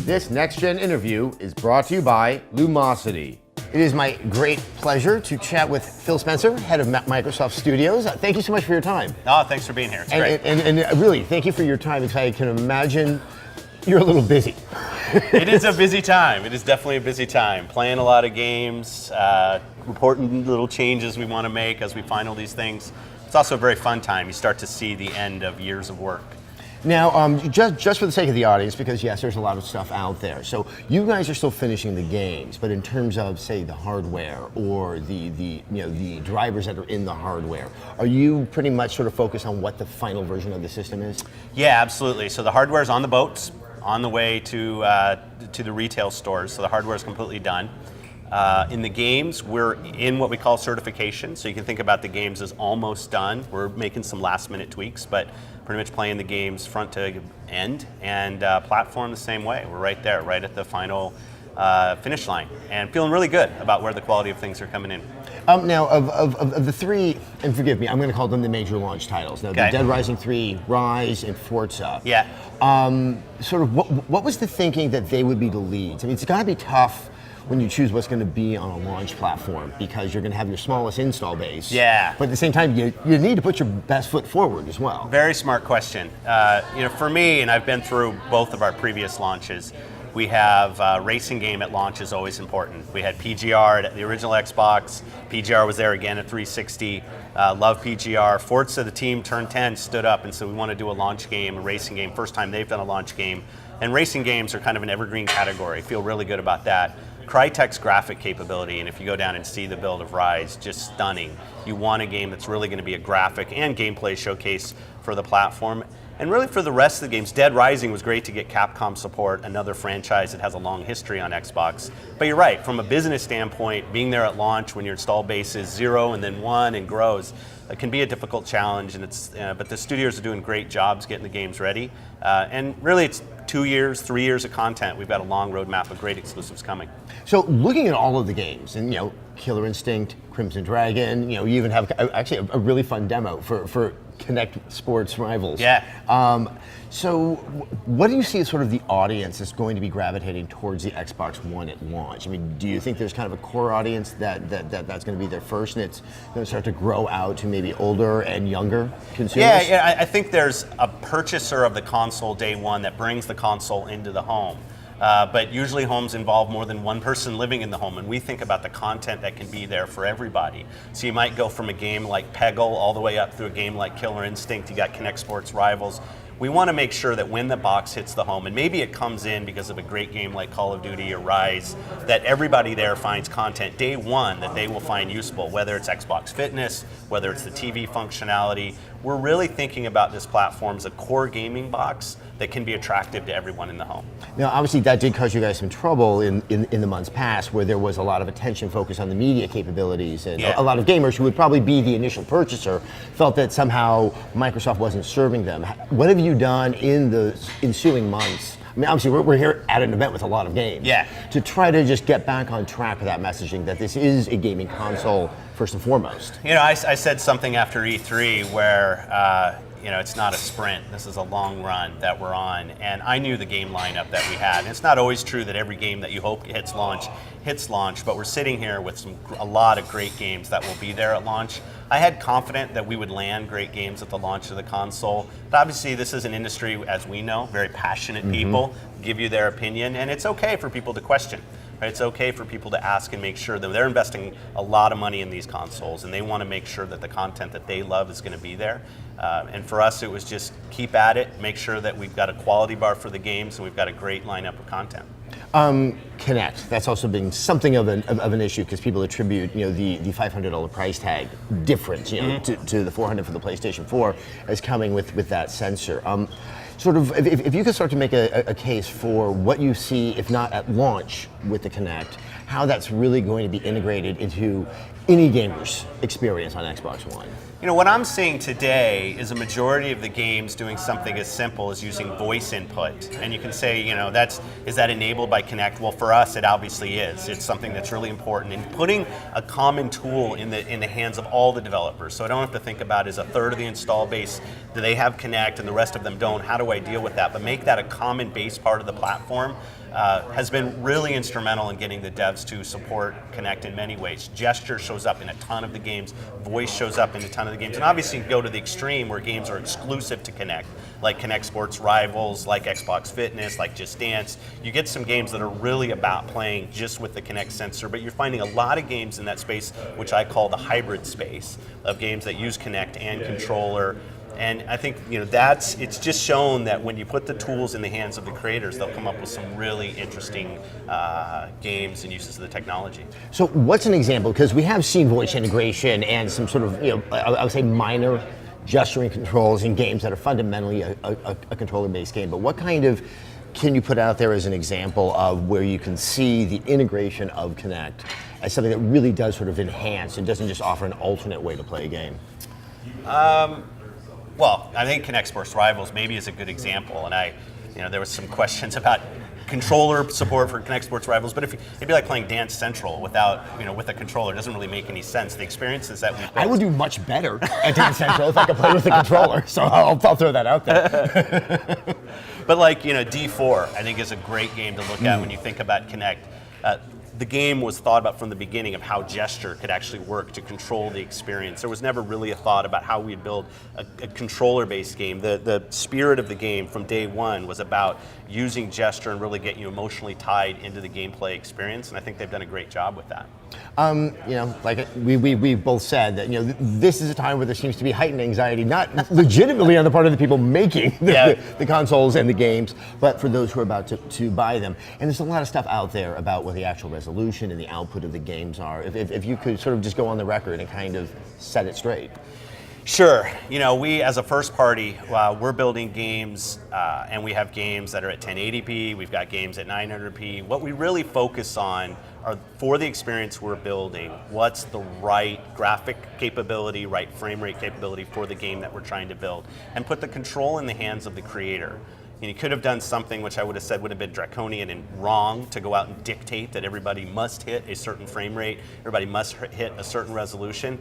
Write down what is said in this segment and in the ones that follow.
This next-gen interview is brought to you by Lumosity. It is my great pleasure to chat with Phil Spencer, head of Microsoft Studios. Thank you so much for your time. Oh, thanks for being here. It's great. And really, thank you for your time, because I can imagine you're a little busy. It is a busy time. It is definitely a busy time. Playing a lot of games, reporting little changes we want to make as we final these things. It's also a very fun time. You start to see the end of years of work. Now, just for the sake of the audience, because yes, there's a lot of stuff out there. So you guys are still finishing the games, but in terms of, say, the hardware or the drivers that are in the hardware, are you pretty much sort of focused on what the final version of the system is? Yeah, absolutely. So the hardware is on the boats, on the way to the retail stores. So the hardware is completely done. In the games, we're in what we call certification. So you can think about the games as almost done. We're making some last-minute tweaks, but pretty much playing the games front to end, and platform the same way. We're right there, right at the final finish line, and feeling really good about where the quality of things are coming in. Now, of the three, and forgive me, I'm going to call them the major launch titles. Now, Okay. the Dead Rising 3, Rise, and Forza. Yeah. Sort of, what was the thinking that they would be the leads? I mean, it's got to be tough when you choose what's going to be on a launch platform, because you're going to have your smallest install base. Yeah. But at the same time, you need to put your best foot forward as well. Very smart question. For me, and I've been through both of our previous launches, we have racing game at launch is always important. We had PGR at the original Xbox. PGR was there again at 360. Love PGR. Forza, the team turned 10, stood up and said, we want to do a launch game, a racing game. First time they've done a launch game. And racing games are kind of an evergreen category. Feel really good about that. Crytek's graphic capability, and if you go down and see the build of Rise, just stunning. You want a game that's really going to be a graphic and gameplay showcase for the platform. And really for the rest of the games, Dead Rising was great to get Capcom support, another franchise that has a long history on Xbox. But you're right, from a business standpoint, being there at launch when your install base is 0 and then 1 and grows, it can be a difficult challenge, and but the studios are doing great jobs getting the games ready. And really it's 2 years, 3 years of content. We've got a long roadmap of great exclusives coming. So looking at all of the games, and Killer Instinct, Crimson Dragon, you even have actually a really fun demo for Kinect Sports Rivals. Yeah. So what do you see as sort of the audience that's going to be gravitating towards the Xbox One at launch? I mean, do you think there's kind of a core audience that's going to be there first, and it's going to start to grow out to maybe older and younger consumers? Yeah, I think there's a purchaser of the console day one that brings the console into the home. But usually homes involve more than one person living in the home, and we think about the content that can be there for everybody. So you might go from a game like Peggle all the way up through a game like Killer Instinct. You got Kinect Sports Rivals. We want to make sure that when the box hits the home, and maybe it comes in because of a great game like Call of Duty or Rise, that everybody there finds content day one that they will find useful, whether it's Xbox Fitness, whether it's the TV functionality. We're really thinking about this platform as a core gaming box that can be attractive to everyone in the home. Now, obviously, that did cause you guys some trouble in the months past, where there was a lot of attention focused on the media capabilities, and Yeah. a lot of gamers who would probably be the initial purchaser felt that somehow Microsoft wasn't serving them. What have you done in the ensuing months? I mean, obviously, we're here at an event with a lot of games. Yeah. To try to just get back on track with that messaging that this is a gaming console first and foremost. I said something after E3 where it's not a sprint. This is a long run that we're on, and I knew the game lineup that we had. And it's not always true that every game that you hope hits launch, but we're sitting here with a lot of great games that will be there at launch. I had confidence that we would land great games at the launch of the console. But obviously, this is an industry, as we know, very passionate people give you their opinion, and it's okay for people to question. Right? It's okay for people to ask and make sure that they're investing a lot of money in these consoles, and they want to make sure that the content that they love is going to be there. And for us, it was just keep at it, make sure that we've got a quality bar for the games, and we've got a great lineup of content. Kinect, that's also been something of an issue, because people attribute the $500 price tag difference to the $400 for the PlayStation 4 as coming with that sensor. Sort of, if you could start to make a case for what you see, if not at launch with the Kinect, how that's really going to be integrated into any gamer's experience on Xbox One. What I'm seeing today is a majority of the games doing something as simple as using voice input. And you can say, is that enabled by Kinect? Well, for us, it obviously is. It's something that's really important. And putting a common tool in the hands of all the developers. So I don't have to think about, is a third of the install base, do they have Kinect and the rest of them don't? How do I deal with that? But make that a common base part of the platform has been really instrumental in getting the devs to support Kinect in many ways. Gesture shows up in a ton of the games, voice shows up in a ton of the games, and obviously you go to the extreme where games are exclusive to Kinect, like Kinect Sports Rivals, like Xbox Fitness, like Just Dance. You get some games that are really about playing just with the Kinect sensor, but you're finding a lot of games in that space, which I call the hybrid space, of games that use Kinect and controller. And I think it's just shown that when you put the tools in the hands of the creators, they'll come up with some really interesting games and uses of the technology. So what's an example? Because we have seen voice integration and some sort of, I would say minor gesturing controls in games that are fundamentally a controller-based game. But what kind of can you put out there as an example of where you can see the integration of Kinect as something that really does sort of enhance and doesn't just offer an alternate way to play a game? Well, I think Kinect Sports Rivals maybe is a good example, and there was some questions about controller support for Kinect Sports Rivals, but it'd be like playing Dance Central without, with a controller. It doesn't really make any sense. The experiences that we built, I would do much better at Dance Central if I could play with a controller, so I'll throw that out there. But D4, I think is a great game to look at when you think about Kinect. The game was thought about from the beginning of how gesture could actually work to control the experience. There was never really a thought about how we'd build a controller-based game. The spirit of the game from day one was about using gesture and really get you emotionally tied into the gameplay experience, and I think they've done a great job with that. Like we've both said that this is a time where there seems to be heightened anxiety, not legitimately on the part of the people making the consoles and the games, but for those who are about to buy them. And there's a lot of stuff out there about what the actual resolution and the output of the games are. If you could sort of just go on the record and kind of set it straight. Sure. We as a first party, we're building games, and we have games that are at 1080p. We've got games at 900p. What we really focus on are, for the experience we're building, what's the right graphic capability, right frame rate capability for the game that we're trying to build, and put the control in the hands of the creator. You could have done something which I would have said would have been draconian and wrong, to go out and dictate that everybody must hit a certain frame rate, everybody must hit a certain resolution.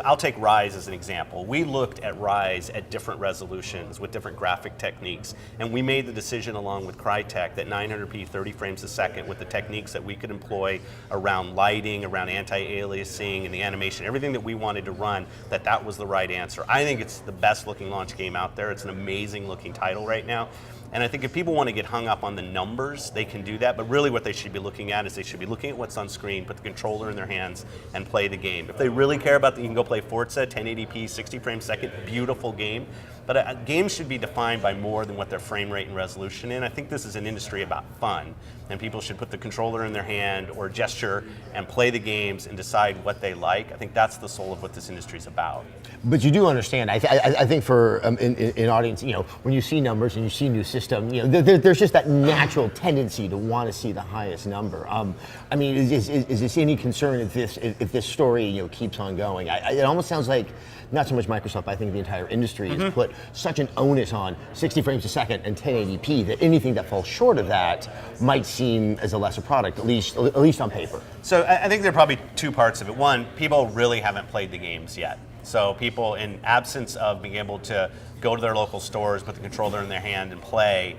I'll take Rise as an example. We looked at Rise at different resolutions with different graphic techniques, and we made the decision along with Crytek that 900p 30 frames a second, with the techniques that we could employ around lighting, around anti-aliasing and the animation, everything that we wanted to run, that was the right answer. I think it's the best looking launch game out there. It's an amazing looking title right now. And I think if people want to get hung up on the numbers, they can do that, but really what they should be looking at is they should be looking at what's on screen, put the controller in their hands, and play the game. If they really care about that, you can go play Forza, 1080p, 60 frames a second, beautiful game. But games should be defined by more than what their frame rate and resolution is. I think this is an industry about fun, and people should put the controller in their hand or gesture and play the games and decide what they like. I think that's the soul of what this industry is about. But you do understand, I think for in audience, when you see numbers and you see new system, there's just that natural tendency to want to see the highest number. I mean, is this any concern if this story keeps on going? It almost sounds like not so much Microsoft, but I think the entire industry has put such an onus on 60 frames a second and 1080p that anything that falls short of that might seem as a lesser product, at least on paper. So I think there are probably two parts of it. One, people really haven't played the games yet. So people, in absence of being able to go to their local stores, put the controller in their hand and play,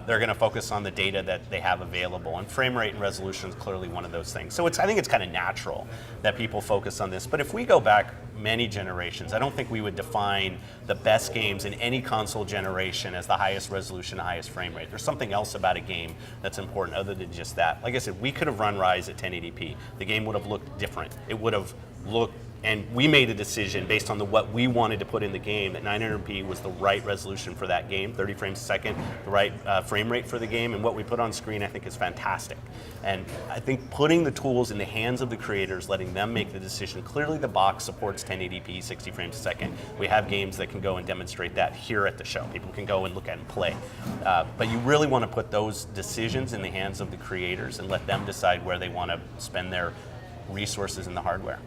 they're going to focus on the data that they have available. And frame rate and resolution is clearly one of those things. So I think it's kind of natural that people focus on this. But if we go back many generations, I don't think we would define the best games in any console generation as the highest resolution, highest frame rate. There's something else about a game that's important other than just that. Like I said, we could have run Rise at 1080p. The game would have looked different. It would have looked, and we made a decision based on what we wanted to put in the game that 900p was the right resolution for that game, 30 frames a second, the right frame rate for the game, and what we put on screen I think is fantastic. And I think putting the tools in the hands of the creators, letting them make the decision. Clearly the box supports 1080p, 60 frames a second. We have games that can go and demonstrate that here at the show. People can go and look at and play. But you really want to put those decisions in the hands of the creators and let them decide where they want to spend their resources in the hardware.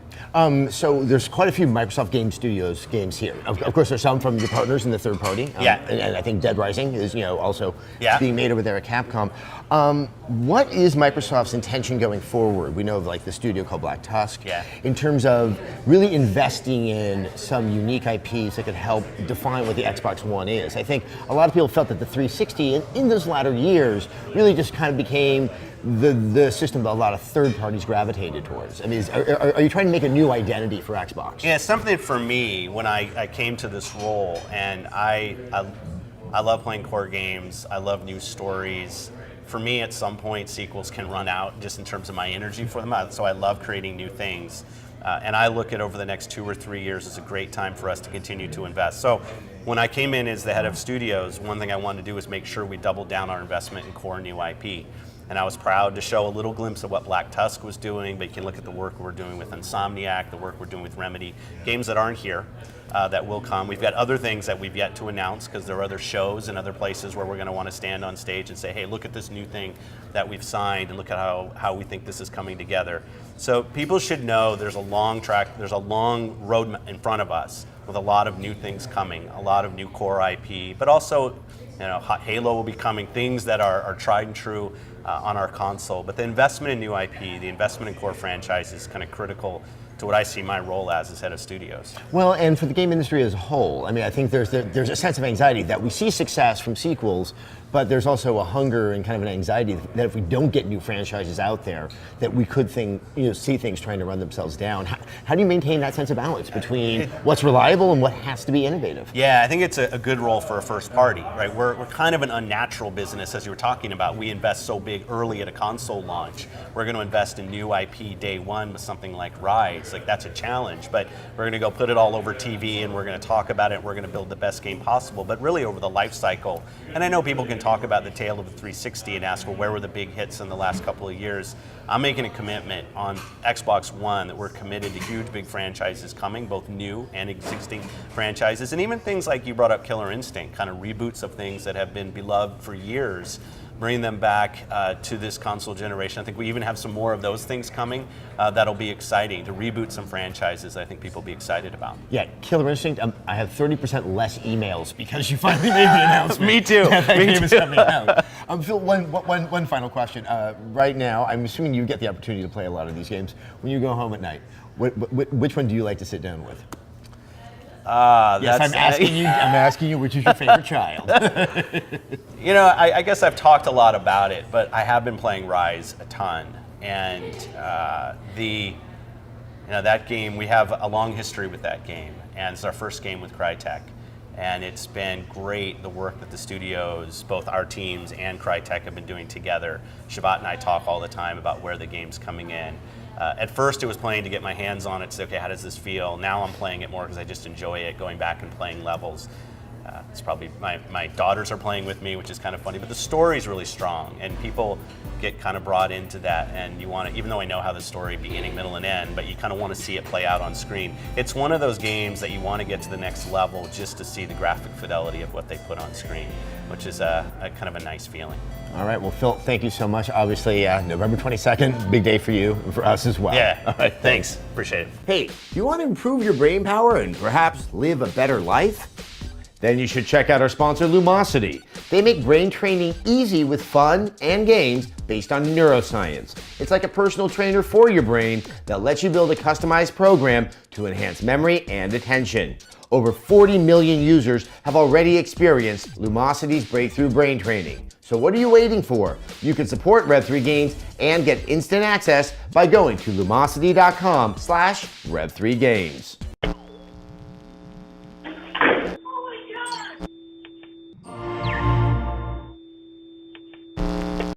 So there's quite a few Microsoft Game Studios games here. Of course, there's some from your partners in the third party. Yeah. And I think Dead Rising is also Yeah. being made over there at Capcom. What is Microsoft's intention going forward? We know of like the studio called Black Tusk. Yeah. In terms of really investing in some unique IPs that could help define what the Xbox One is. I think a lot of people felt that the 360 in those latter years really just kind of became the system that a lot of third parties gravitated towards. I mean, are you trying to make a new identity for Xbox? Yeah, something for me when I came to this role, and I love playing core games. I love new stories. For me, at some point, sequels can run out just in terms of my energy for them. So I love creating new things. And I look at over the next 2 or 3 years as a great time for us to continue to invest. So when I came in as the head of studios, one thing I wanted to do was make sure we doubled down our investment in core new IP. And I was proud to show a little glimpse of what Black Tusk was doing, but you can look at the work we're doing with Insomniac, the work we're doing with Remedy, games that aren't here, that will come. We've got other things that we've yet to announce because there are other shows and other places where we're going to want to stand on stage and say, hey, look at this new thing that we've signed and look at how we think this is coming together. So people should know there's a long road in front of us with a lot of new things coming, a lot of new core IP, but also Halo will be coming, things that are tried and true on our console. But the investment in new IP, the investment in core franchises is kind of critical to what I see my role as head of studios. Well, and for the game industry as a whole, I mean, I think there's a sense of anxiety that we see success from sequels, but there's also a hunger and kind of an anxiety that if we don't get new franchises out there, that we could see things trying to run themselves down. How do you maintain that sense of balance between what's reliable and what has to be innovative? Yeah, I think it's a good role for a first party, right? We're kind of an unnatural business, as you were talking about. We invest so big early at a console launch. We're going to invest in new IP day one with something like Rise. Like, that's a challenge, but we're going to go put it all over TV and we're going to talk about it. We're going to build the best game possible, but really over the life cycle. And I know people can talk about the tale of the 360 and ask, well, where were the big hits in the last couple of years? I'm making a commitment on Xbox One that we're committed to huge big franchises coming, both new and existing franchises, and even things like you brought up Killer Instinct, kind of reboots of things that have been beloved for years. Bring them back to this console generation. I think we even have some more of those things coming that'll be exciting to reboot some franchises that I think people will be excited about. Yeah, Killer Instinct, I have 30% less emails because you finally made the announcement. Me too. That game is coming out. Phil, one final question. Right now, I'm assuming you get the opportunity to play a lot of these games. When you go home at night, which one do you like to sit down with? Yes, I'm asking you, which is your favorite child? I guess I've talked a lot about it, but I have been playing Rise a ton, and that game, we have a long history with that game, and it's our first game with Crytek, and it's been great, the work that the studios, both our teams and Crytek, have been doing together. Shabat and I talk all the time about where the game's coming in. At first it was playing to get my hands on it, to say, okay, how does this feel? Now I'm playing it more because I just enjoy it, going back and playing levels. It's probably, my daughters are playing with me, which is kind of funny, but the story's really strong, and people get kind of brought into that, and you want to, even though I know how the story, beginning, middle, and end, but you kind of want to see it play out on screen. It's one of those games that you want to get to the next level just to see the graphic fidelity of what they put on screen, which is a kind of a nice feeling. All right, well, Phil, thank you so much. Obviously, November 22nd, big day for you and for us as well. Yeah, all right, thanks. Appreciate it. Hey, you want to improve your brain power and perhaps live a better life? Then you should check out our sponsor, Lumosity. They make brain training easy with fun and games based on neuroscience. It's like a personal trainer for your brain that lets you build a customized program to enhance memory and attention. Over 40 million users have already experienced Lumosity's breakthrough brain training. So what are you waiting for? You can support Rev3 Games and get instant access by going to lumosity.com/Rev3Games.